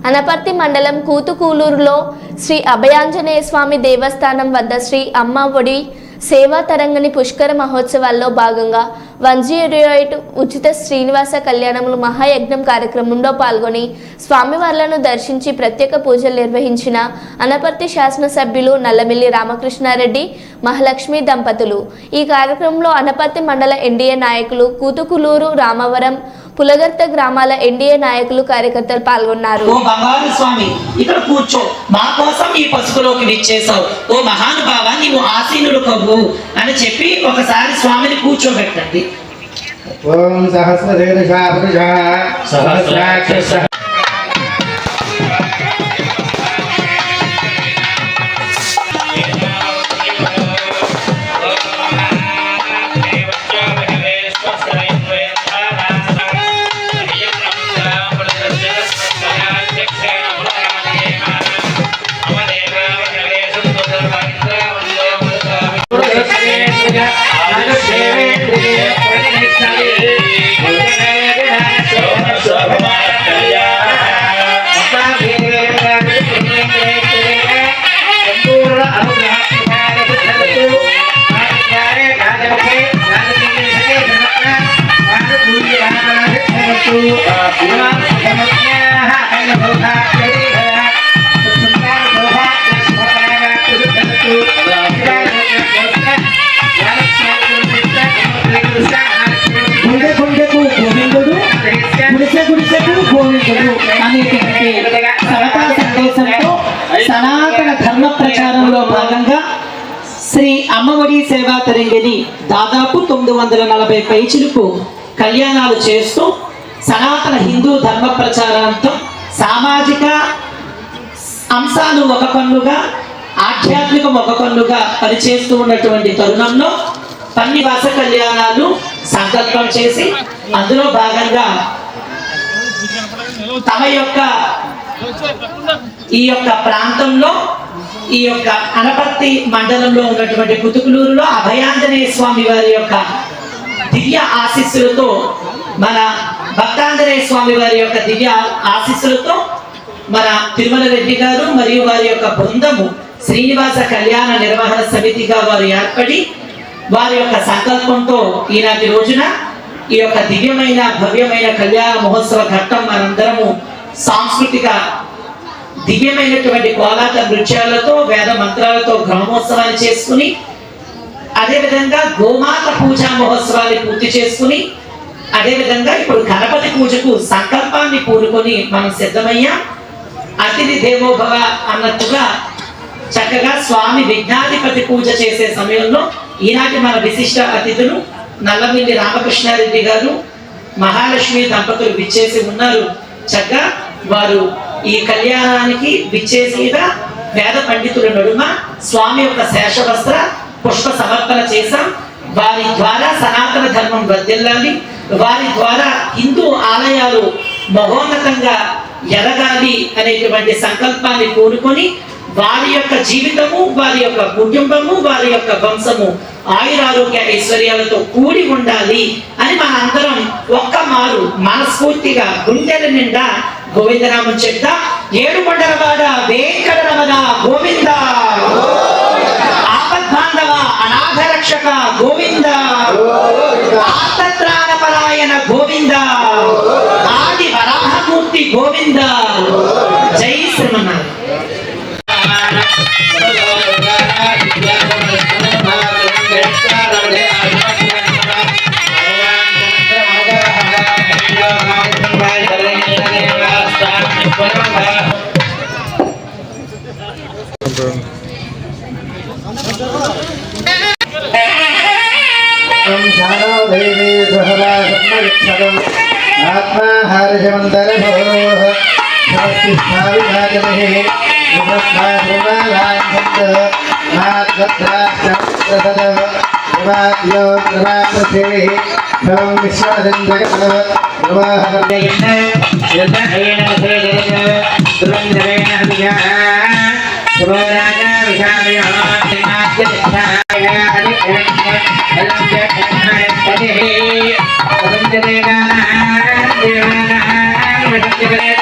అనపర్తి మండలం కూతుకూలూరులో శ్రీ అభయాంజనేయ స్వామి దేవస్థానం వద్ద శ్రీ అమ్మ ఒడి సేవా తరంగిణి పుష్కర మహోత్సవాల్లో భాగంగా 108 ఉచిత శ్రీనివాస కళ్యాణములు మహాయజ్ఞం కార్యక్రమంలో పాల్గొని స్వామివార్లను దర్శించి ప్రత్యేక పూజలు నిర్వహించిన అనపర్తి శాసనసభ్యులు నల్లమిల్లి రామకృష్ణారెడ్డి మహాలక్ష్మి దంపతులు. ఈ కార్యక్రమంలో అనపర్తి మండల ఎన్డీఏ నాయకులు, కూతుకూలూరు, రామవరం, పులగర్త గ్రామాల ఎన్డీఏ నాయకులు, కార్యకర్తలు పాల్గొన్నారు. ఓ బంగారు స్వామి, ఇక్కడ కూర్చో, మా కోసం ఈ పసుపులోకి విచ్చేసావు, ఓ మహానుభావ నీవు ఆసీనుడు కవ్వు అని చెప్పి ఒకసారి స్వామిని కూర్చోబెట్టండి. ఓం సహస్రశీర్ష సహస్రాక్ష సనాతన ధర్మ ప్రచారంలో భాగంగా శ్రీ అమ్మఒడి సేవా తరంగిణి దాదాపు 940 పైచిలకు కళ్యాణాలు చేస్తూ సనాతన హిందూ ధర్మ ప్రచారంతో సామాజిక అంశాలు ఒక పన్నుగా, ఆధ్యాత్మికం ఒక పన్నుగా పనిచేస్తూ ఉన్నటువంటి తరుణంలో పన్నివాస కళ్యాణాలు సంకల్పం చేసి అందులో భాగంగా తమ యొక్క ఈ యొక్క ప్రాంతంలో, ఈ యొక్క అనపర్తి మండలంలో ఉన్నటువంటి కుతుకులూరులో అభయాంజనేయ స్వామి వారి యొక్క దివ్య ఆశీస్సులతో, మన భక్తాంజనేయ స్వామి వారి యొక్క దివ్య ఆశీస్సులతో మన తిరుమల రెడ్డి గారు మరియు వారి యొక్క బృందము శ్రీనివాస కళ్యాణ నిర్వహణ సమితిగా వారు ఏర్పడి వారి యొక్క సంకల్పంతో ఈనాటి రోజున ఈ యొక్క దివ్యమైన భవ్యమైన కళ్యాణ మహోత్సవ ఘట్టం మనందరము సాంస్కృతిక దివ్యమైనటువంటి కోలాట నృత్యాలతో, వేద మంత్రాలతో గ్రామోత్సవాన్ని చేసుకుని, అదేవిధంగా గోమాత పూజా మహోత్సవాన్ని పూర్తి చేసుకుని, అదేవిధంగా ఇప్పుడు గణపతి పూజకు సంకల్పాన్ని పూనుకొని మనం సిద్ధమయ్యాం. అతిథి దేవోభవ అన్నట్టుగా చక్కగా స్వామి విఘ్నాధిపతి పూజ చేసే సమయంలో ఈనాటి మన విశిష్ట అతిథులు నల్లమిల్లి రామకృష్ణారెడ్డి గారు, మహాలక్ష్మి దంపతులు విచ్చేసి ఉన్నారు. చక్కగా వారు ఈ కళ్యాణానికి విచ్చేసిగా వేద పండితుల నడుమ స్వామి యొక్క శేషవస్త్ర పుష్ప సమర్పణ చేశాం. వారి ద్వారా సనాతన ధర్మం వర్ధిల్లాలి, వారి ద్వారా హిందూ ఆలయాలు మహోన్నతంగా ఎదగాలి అనేటువంటి సంకల్పాన్ని కోరుకొని వారి యొక్క జీవితము, వారి యొక్క కుటుంబము, వారి యొక్క వంశము ఆయురారోగ్య ఐశ్వర్యాలతో కూడి ఉండాలి అని మనందరం ఒక్క మారు మనస్ఫూర్తిగా గుండెల నిండా గోవిందనామం చెప్తా. ఏడుకొండలవాడ వెంకటరమణ గోవింద, ఆపద్బాంధవ అనాథ రక్షక గోవింద, ఆర్తత్రాణపరాయణ గోవింద, ఆది వరాహమూర్తి గోవింద. జై శ్రీమన్నారాయణ. आत्मा हर्षमंतरभोः स्वस्तिष्ठाविभाजमहे Terima kasih.